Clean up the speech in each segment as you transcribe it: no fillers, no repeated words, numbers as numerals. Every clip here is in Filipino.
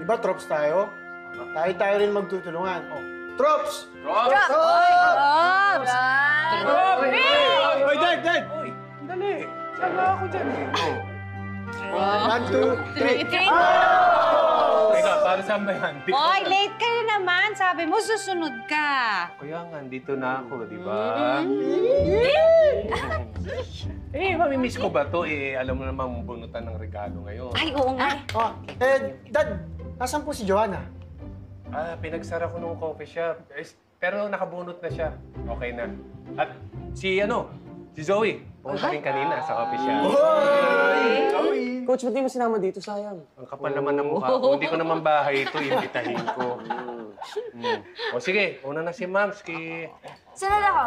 Di ba, Trops tayo? Tayo rin magtutulungan. Oh. Trops! Trops! Trops! Oy, Dad! Dali! Saan na ako dyan eh? 1, 2, 3. Teka, para saan ba yan? Hoy, late ka na naman. Sabi mo, susunod ka. Kaya nga, dito na ako, di ba? Mamimiss ko ba to? Alam mo naman bunutan ng regalo ngayon. Ay, oo nga. Oh, Dad, nasan po si Joanna? Pinagsara ko nung coffee shop. Pero nakabunot na siya. Okay na. At si Zoe. Pumunta rin kanina sa coffee shop. Coach, ba't di mo sinama dito? Sayang. Ang kapal naman ng mukha ko. Hindi ko naman bahay ito. Imbitahin ko. O sige, una na si Mamski. Sunod ako.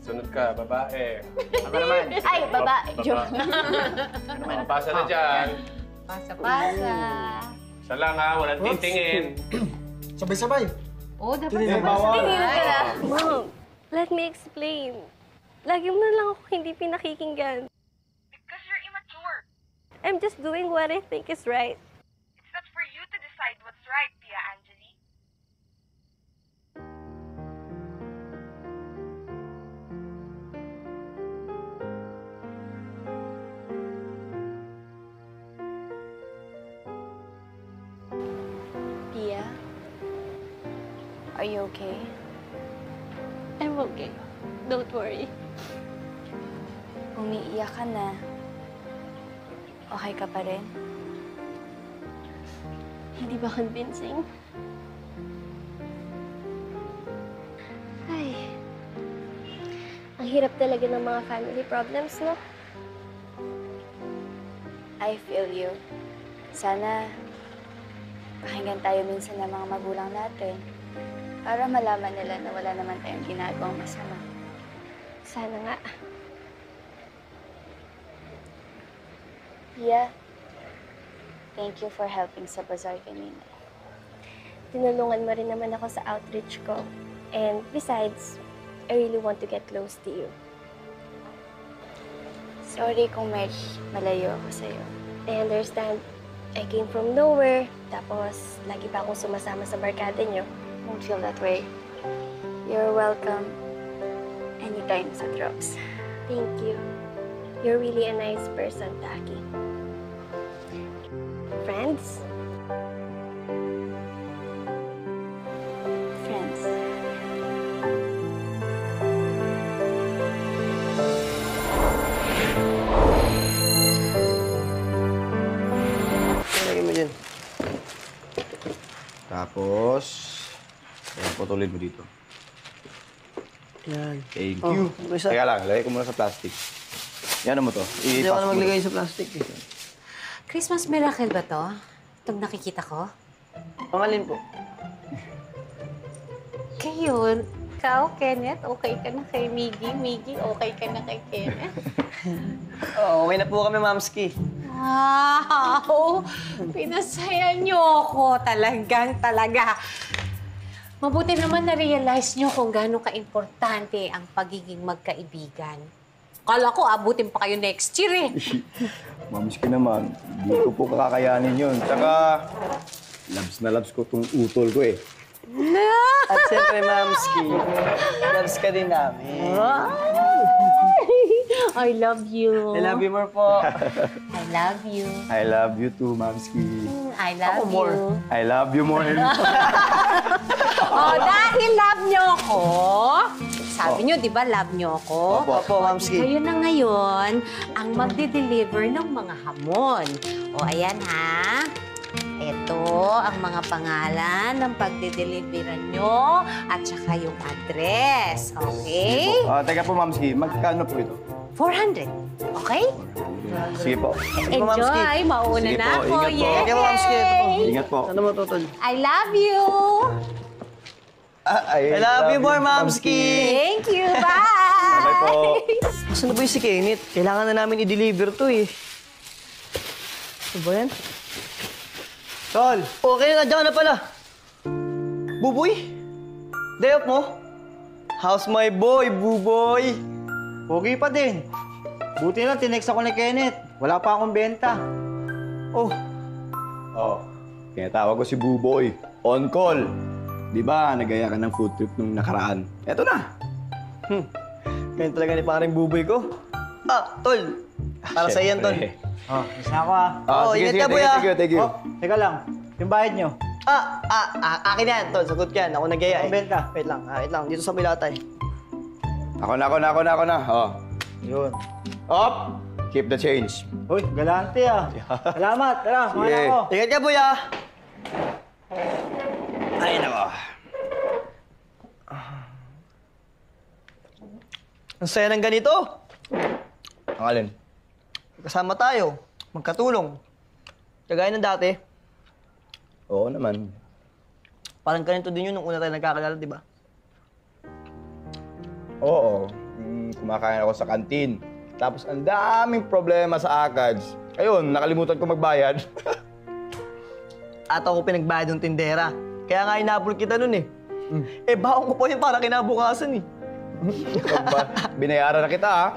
Sunod ka, babae. Ako naman. Ay, babae. Joke. Pasa na dyan. Pasa-pasa. Isa lang ha, walang titingin. Sabay-sabay. Oo, dapat Tingin sabay-sabay. ka. Mom, let me explain. Lagi mo na lang ako hindi pinakikinggan. Because you're immature. I'm just doing what I think is right. It's not for you to decide what's right, Tia Anjali. Pia, are you okay? I'm okay. Don't worry. Umiiyak ka na. Okay ka pa rin? Hindi ba convincing? Ay, ang hirap talaga ng mga family problems, no? I feel you. Sana pakinggan tayo minsan ng mga magulang natin para malaman nila na wala naman tayong ginagawang masama. Sana nga. Pia, thank you for helping sa bazaar kanina. Tinulungan mo rin naman ako sa outreach ko. And besides, I really want to get close to you. Sorry kung malayo ako sa'yo. I understand. I came from nowhere. Tapos, lagi pa akong sumasama sa barkada niyo. Don't feel that way. You're welcome anytime sa Drops. Thank you. You're really a nice person, Taki. Friends? Friends. Lagay mo dyan. Tapos, putulin mo dito. Yan. Thank Oh, you. isa. Teka lang, lagay ko muna sa plastic. Yan mo to. Hindi ako na maglagay sa plastic eh. Christmas miracle ba to? Itong nakikita ko? Pangalin po. Kayo, ikaw, Kenneth, okay ka na kay Miggy. Miggy, okay ka na kay Kenneth. Oo, okay na po kami, Mamski. Wow! Pinasaya niyo ako. Talaga. Mabuti naman na-realize niyo kung gaano ka-importante ang pagiging magkaibigan. Kala ko, abutin pa kayo next year eh. Mamiss ko naman. Hindi ko po kakakayanin yun. Tsaka, labs ko itong utol ko eh. At siyempre, Mamski, loves ka din namin. I love you. I love you more po. I love you. I love you too, Mamski. I love Ako more. you. I love you more. Oh, dahil love niyo ako, sabi niyo, di ba, love niyo ako? Opo, Mamski. Kayo na ngayon ang magde-deliver ng mga hamon. O, ayan ha. Ito ang mga pangalan ng pagde-deliveran nyo at saka yung address. Okay? Teka po, Mamski. Magkano po ito? 400. Okay? Sige po. Enjoy. Mauna Sige na po, ako. ingat po. Yay! Okay, Mamski. Ito po. Ingat po. Ano mo, Totol? I love you. I love you more, Mamski. Thank you. Bye. Bye po. Saan na ba yung si Kenneth? Kailangan na namin i-deliver to eh. Ano ba yan? Tol! Okay na, dyan na pala. Buboy? Day off mo? How's my boy, Buboy? Pogi pa din. Buti na, tinext ako ni Kenneth. Wala pa akong benta. Oh, Oh. Kaya tawag ko si Buboy. On call. Di ba, nagaya ka ng food trip nung nakaraan? Eto na. Ganyan talaga ni paring buboy ko. Tol. Para sa iyan, Tol. Oh, isa ako ah. Oo, ingat ka, boy, ah. Thank you. Oh, teka lang. Yung bayad nyo. Akin yan, Tol. Sagot ka yan. Ako nagaya eh. Benta. Wait lang. Dito sa Milatay. Ako na. Oh. Yun. Up! Keep the change. Uy, galante ah. Salamat. Tara, Sige. kumain ako. Ingat ka, boy, ah. Ay, nako. Ang saya ng ganito. Ang alin? Kasama tayo. Magkatulong. Kagaya ng dati. Oo naman. Parang ganito din yun nung una tayo nagkakilala, di ba? Oo. Kumakain ako sa kantin. Tapos ang daming problema sa ACADS. Ayun, nakalimutan ko magbayad. At ako pinagbayad ng tindera. Kaya nga inabol kita nun eh. Baon ko pa yun para kinabukasan eh. Binayaran na kita, ha?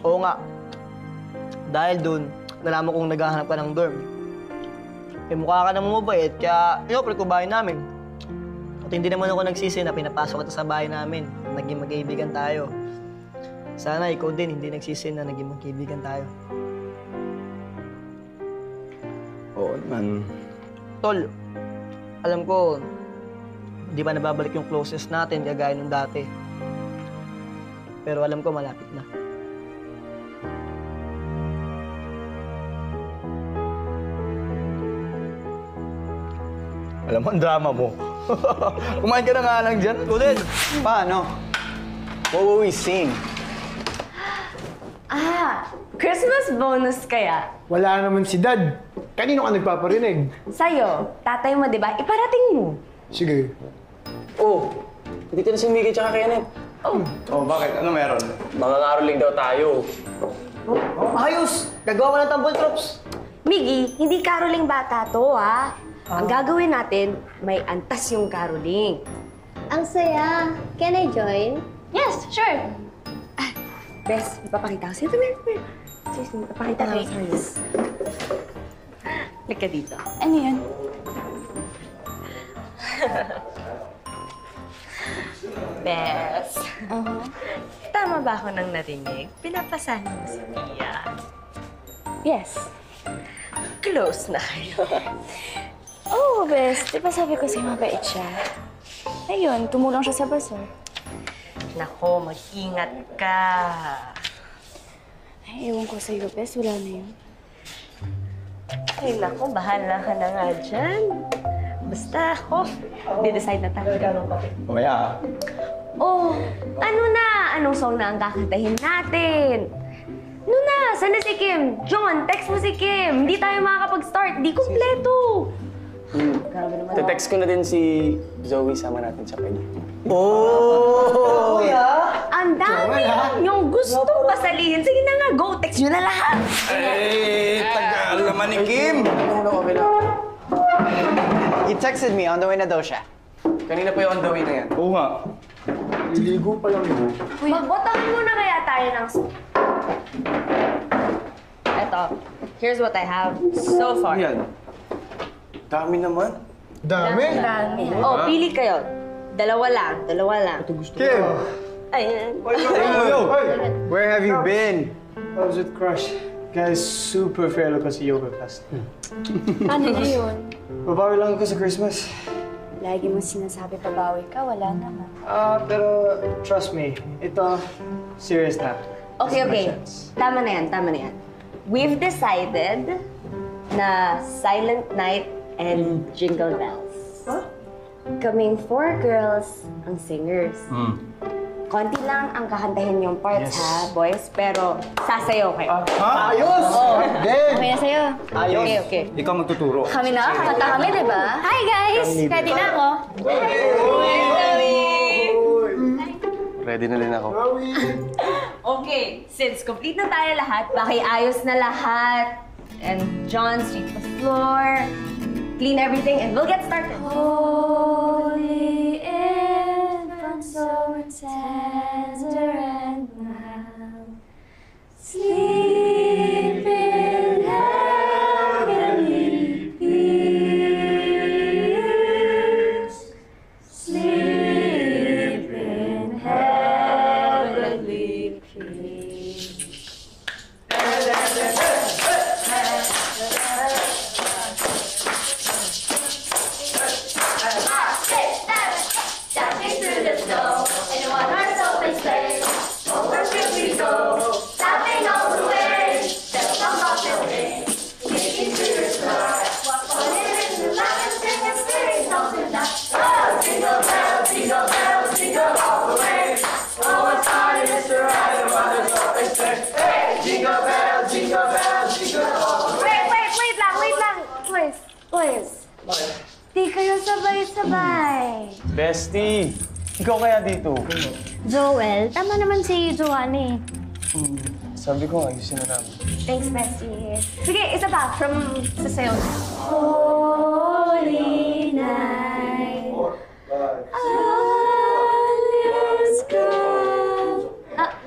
Oo nga. Dahil dun, nalaman kong naghahanap ka ng dorm. Mukha ka namang mabait, kaya inopre ko bahay namin. At hindi naman ako nagsisi na pinapasok kita sa bahay namin. Naging magkaibigan tayo. Sana ikaw din hindi nagsisi na naging magkaibigan tayo. Oo naman. Tol, alam ko, hindi pa nababalik yung closest natin kagaya nung dati. Pero alam ko malapit na. Alam mo, ang drama mo. Kumain ka na nga lang dyan. Ulit. Paano? What will we sing? Christmas bonus kaya? Wala naman si Dad. Kanino ka nagpaparinig? Sa'yo, tatay mo, di ba? Iparating mo. Sige. Oh, dito na si Miggy tsaka Kenneth. Oh, bakit? Ano meron? Mga ngaroling daw tayo. Ayos! Gagawa ko ng tumble drops. Miggy, hindi caroling bata to, ha? Ang gagawin natin, may antas yung caroling. Ang saya. Can I join? Yes, sure. Bes, ipapakita ko sa'yo. Tumir. Sis, ipapakita ko sa'yo. Lika dito. Ano yun? Bes. Tama ba ako nang narinig? Pinapasahan mo si Tia. Yes. Close na kayo. Oh, Bes. Di ba sabi ko sa'yo mabait siya? Ayun, tumulong siya sa basur. Nako, mag-ingat ka. Ay, ewan ko sa'yo, Bes. Wala na yun. Ay, nako, bahala ka na nga dyan. Basta ako, di-decide na tayo. Mamaya, Oh, ano na? Anong song na ang kakantahin natin? Ano na? Saan na si Kim? John, text mo si Kim. Hindi tayo makakapag-start. Di kumpleto. Te-text ko na din si Zoe, sama natin siya pwede. Ang dami yung gusto pasalihin. Sige na nga, go. Text nyo na lahat. tagal naman ni Kim. He texted me, on the way na daw siya. Kanina pa yung on the way na yan. Oo nga. Liligo pa lang yun. Magbotahan muna kaya tayo ng... Eto, here's what I have so far. Yan. Dami naman. Dami. Oh, pili kayo. Dalawa lang. Kim, Ayan. Where have you been? I was with Crush. Guys, super fair ako sa yoga class. Paano na yun? Babawi lang ako sa Christmas. Lagi mo sinasabi pabawi ka, wala naman. Pero trust me, ito, serious na. Okay. Tama na yan. We've decided na Silent Night and Jingle Bells. Kaming 4 girls ang singers. Konti lang ang kakantahin yung parts, ha, boys? Pero sasayaw kayo. Ayos! Then, Okay na sa'yo. Ayos. Okay. Ikaw magtuturo. Kami na, kakanta kami, di ba? Hi, guys! Ready na ako. Ready na din ako. Okay, since complete na tayo lahat, pakiayos na lahat. And John, sweep the floor, clean everything, and we'll get started. Holy infant, so tender and mild, sleep in heavenly peace. Guys! Di kayo sabay-sabay. Bestie! Ikaw kaya dito? Joel, tama naman si Joanne eh. Sabi ko, ayusin na namin. Thanks, Bestie. Sige, isa pa from sa sayo. Holy night, all is gone.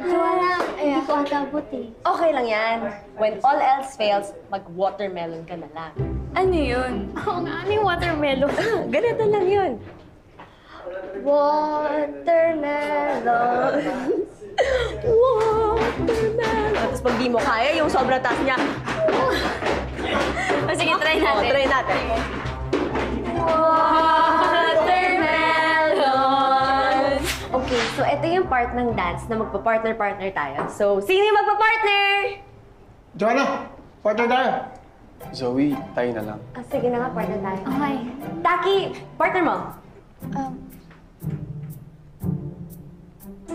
Joanna, hindi ko atabot eh. Okay lang yan. When all else fails, mag-watermelon ka na lang. Ano yun? Oo nga, ano yung watermelon? Ganito lang yun. Watermelon. Watermelon. Tapos pag di mo kaya, yung sobrang taas niya. Sige, try natin. Try natin. Watermelon. Okay, so ito yung part ng dance na magpa-partner-partner tayo. So, sino yung magpa-partner? Joanna, partner tayo. Zoe, tayo na lang. Sige na nga, partner tayo. Okay. Taki, partner mo.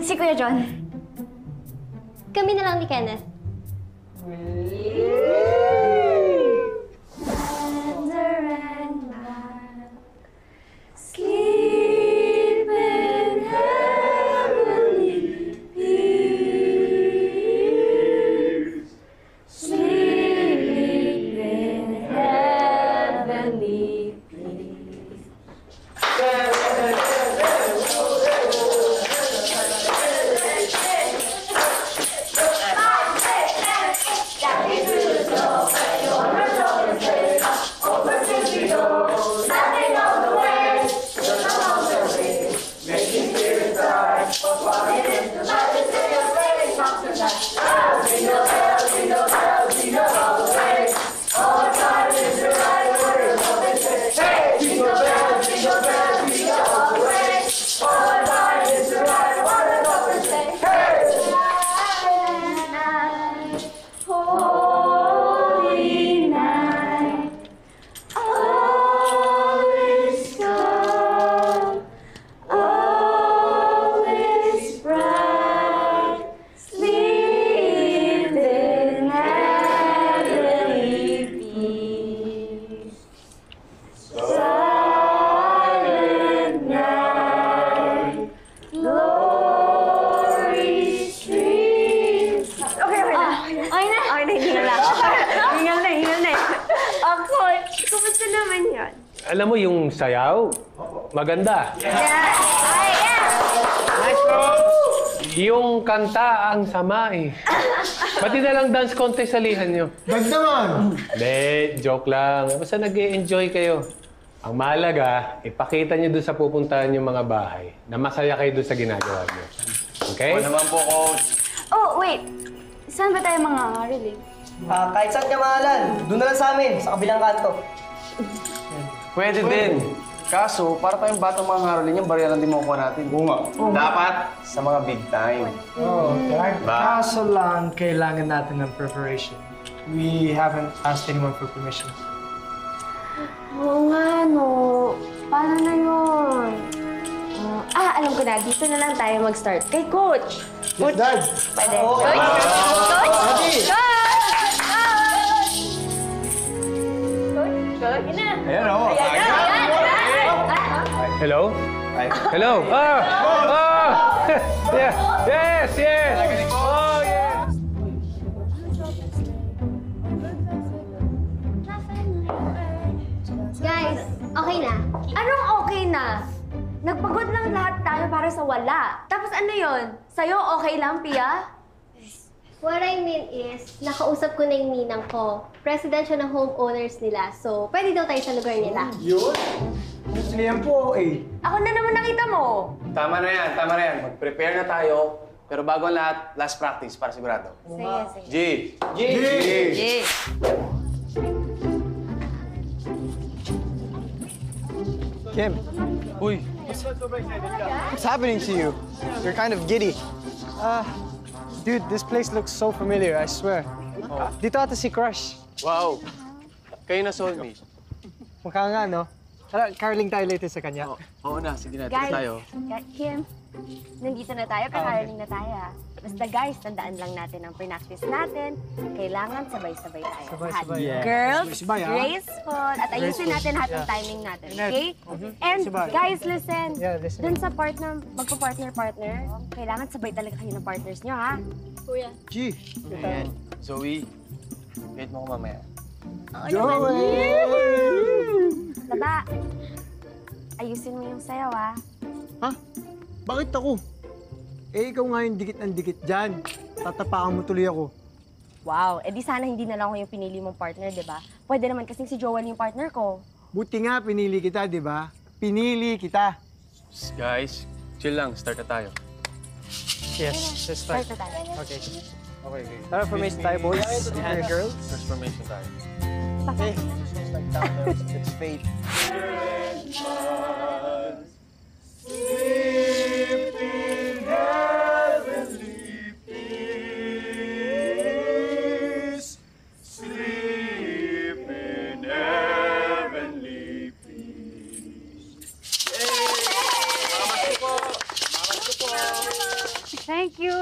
Si Kuya John. Kami na lang ni Kenneth. Sleep in heavenly peace. Sleep in heavenly peace. Holy night, all is gone, all is bright. Sleep in heavenly peace. Silent night, glory streams. Okay na. Hingal na. Hingal na. Okay, kumusta naman yun? Alam mo yung sayaw? Maganda. Yung kanta ang sama eh. Pati na lang dance contest salihan nyo. Gag naman. Hindi, joke lang. Basta nag-e-enjoy kayo. Ang mahalaga, ipakita nyo doon sa pupuntahan yung mga bahay na masaya kayo doon sa ginagawa nyo. Okay? Ako naman po, Coach. Oh, wait. Saan ba tayo mga relief? Kahit saan ka mahalan, doon na lang sa amin, sa kabilang kanto. Pwede din. Kaso, para tayong batang mga harolin, yung barya lang din makukuha natin. Oo nga. Dapat sa mga big time. Kaso lang, kailangan natin ng preparation. We haven't asked anyone for permission. Oo nga, no. Paano na yun? Alam ko na. Dito na lang tayo mag-start. Kay Coach. Yes, Dad. Pwede. Oo. Coach? Coach? Ready? Coach? Coach? Ayan o. Hello? Hello? Yeah. Yes, yes! Oh, yes! Guys, okay na? Anong okay na? Nagpagod lang lahat tayo para sa wala. Tapos ano yon? Sa'yo okay lang, Pia? What I mean is, nakausap ko na yung ninang ko. President siya ng homeowners nila. So, pwede daw tayo sa lugar nila. Yun? Gusto niyan po eh. Ako na naman nakita mo. Tama na yan, tama na yan. Mag-prepare na tayo. Pero bago ang lahat, last practice para sigurado. Sige, sige. G! G! Kim, Uy! what's happening to you? You're kind of giddy. Dude, this place looks so familiar, I swear. Dito ata si Crush. Wow! Kayo na soulmate. Mukha nga, no? Tara, caroling tayo later sa kanya. Oo na, sige na. Guys, Tara tayo. Kim, nandito na tayo. Kakaroling na tayo. Basta guys, tandaan lang natin ang practice natin. Kailangan sabay-sabay tayo. Sabay-sabay. Lahat. Girls, Sabay-sabay, ha? graceful. At ayusin natin lahat ng timing natin, okay? And Sabay. guys, listen. Yeah, listen. Dun sa part na magpa-partner-partner, kailangan sabay talaga kayo ng partners nyo, ha? Kuya. G. Ayan. Zoe, wait mo ko mamaya. Laba, ayusin mo yung sayaw, ha? Ha? Bakit ako? Eh, ikaw nga yung dikit ng dikit dyan. Tatapakan mo tuloy ako. Wow, edi sana hindi na lang ako yung pinili mong partner, di ba? Pwede naman kasing si Joel yung partner ko. Buti nga, pinili kita, di ba? Pinili kita. Guys, chill lang. Start na tayo. Yes, let's Start na tayo. Okay. Okay. Tara, formation tayo, boys and girls. First formation tayo. Okay. It's fate.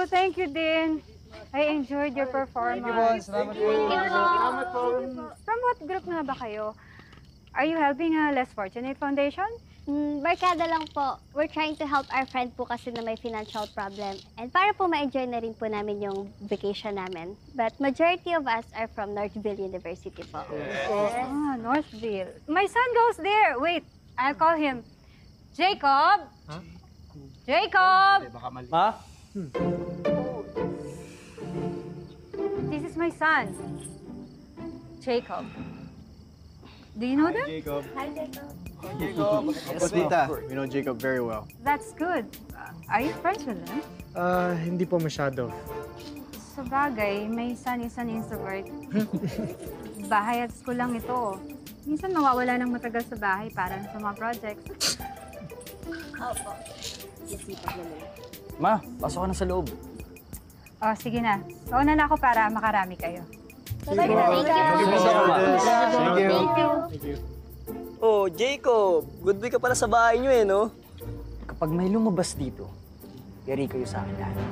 Thank you din. I enjoyed your performance. Salamat po. From what group nga ba kayo? Are you helping a Less Fortunate Foundation? Barkada lang po. We're trying to help our friend po kasi na may financial problem. And para po ma-enjoy na rin po namin yung vacation namin. But majority of us are from Northville University po. Ah, Northville. My son goes there. Wait, I'll call him. Jacob! Huh? Jacob! Ma? This is my son. Jacob. Do you know them? Jacob. Hi, Jacob. Yes, tita. We know Jacob very well. That's good. Are you friends with them? Hindi po masyado. Sa bagay, may son is an introvert. Bahay at school lang ito. Minsan mawawala ng matagal sa bahay para sa mga projects. Opo. Nasipag naman. Ma, pasok ka na sa loob. Oh, sige na. Mauna na ako para makarami kayo. Thank you. Thank you. Oh, Jacob, good boy ka pala sa bahay niyo no? Kapag may lumabas dito, yari kayo sa akin lahat.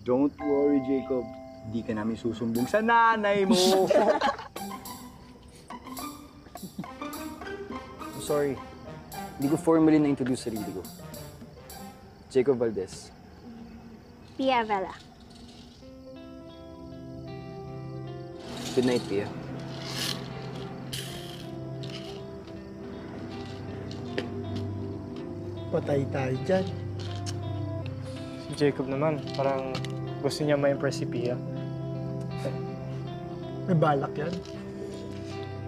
Don't worry, Jacob. Di ka namin susumbong sa nanay mo. I'm sorry. Hindi ko formally na-introduce sarili ko. Jacob Valdez. Pia Vela. Good night, Pia. Patay tayo dyan. Si Jacob naman, parang gusto niya ma-impress si Pia. May balak yan.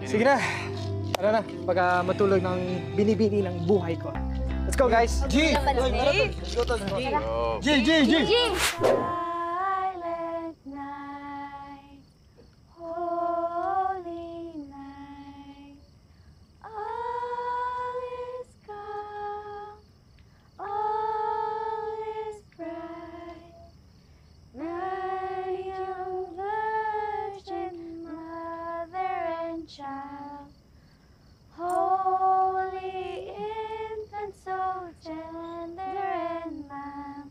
Sige na. Tara na. Pagka matulog ng binibini ng buhay ko. Let's go, guys! G! Let's go, G! G! Silent night, holy night, all is calm, all is bright. The young virgin, mother and child, holy infant, so tender and mild.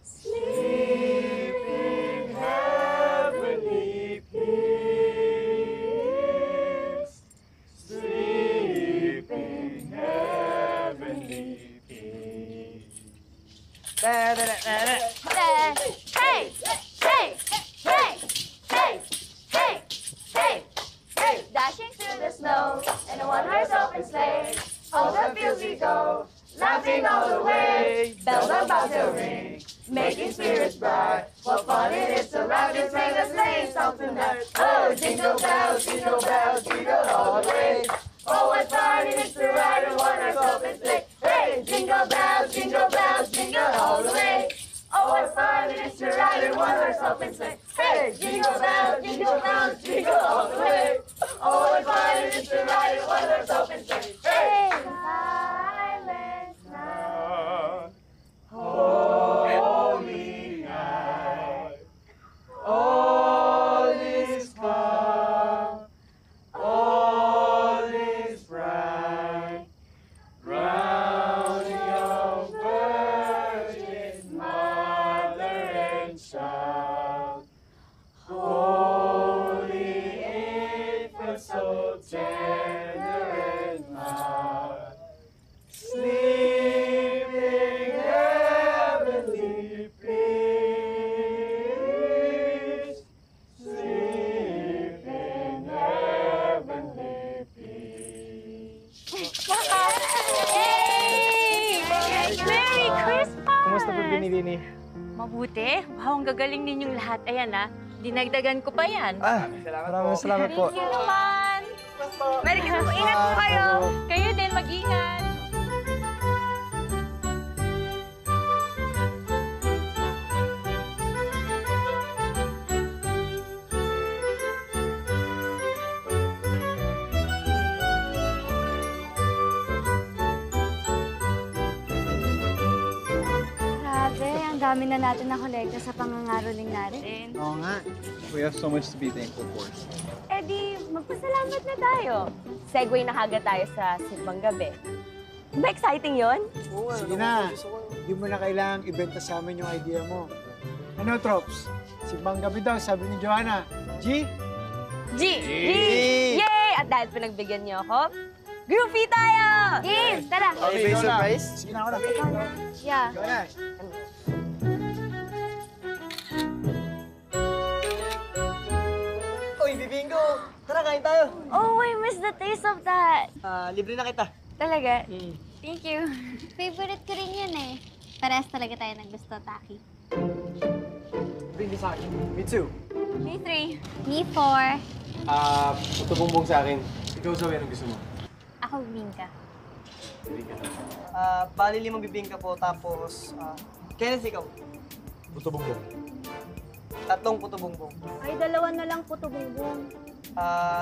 Sleep in heavenly peace. Sleep in heavenly peace. Hey! Hey! Hey! Hey! Hey! Hey! Hey! Hey! Dashing through the snow in a one-horse open sleigh. All the fields we go, laughing all the way. Bells are about to ring, making spirits bright. What fun it is to ride and sing a sleigh song tonight. Oh, jingle bells, jingle all the way. Oh, what fun it is to ride a one-horse open sleigh. Hey, jingle bells, jingle all the way. Oh, Kamusta po, Bini-Bini? Mabuti. Wow, ang gagaling ninyong lahat. Ayan dinagdagan ko pa yan. Maraming salamat po. Thank you naman. Merry Christmas. Ingat po kayo. Kayo din, mag-ingat. Grabe, ang dami na natin nakolekta sa pangangaroling natin. Oo nga. We have so much to be thankful for. Eh di, magpasalamat na tayo. Segway na kagad tayo sa Simbang Gabi. Ba exciting yon? Sige na. Hindi mo na kailangang ibenta sa amin yung idea mo. Ano, Trops? Simbang gabi daw, sabi ni Joanna. G? G! Yay! At dahil pinagbigyan niyo ako, groupie tayo! Game! Tara! Okay, surprise? Sige na ako na. Yeah. Joanna. Uy, bibinggo! Tara, kain tayo. Oh, I miss the taste of that. Libre na kita. Talaga? Thank you. Favorite ko rin yun eh. Parehas talaga tayo ng gusto, Taki. Bring sa akin. Me too. Me 3. Me 4. Puto bumbong sa akin. Ikaw, Zoe, anong gusto mo? Ako, Minka. Bali 5 bibingka po, tapos... Kenneth, ikaw. Puto bumbong. 3 puto bongbong. Ay, 2 na lang puto bumbong.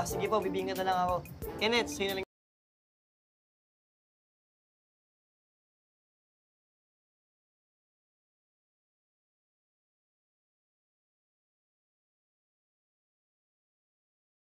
Sige po, bibingka na lang ako. Kenneth, sa'yo na lang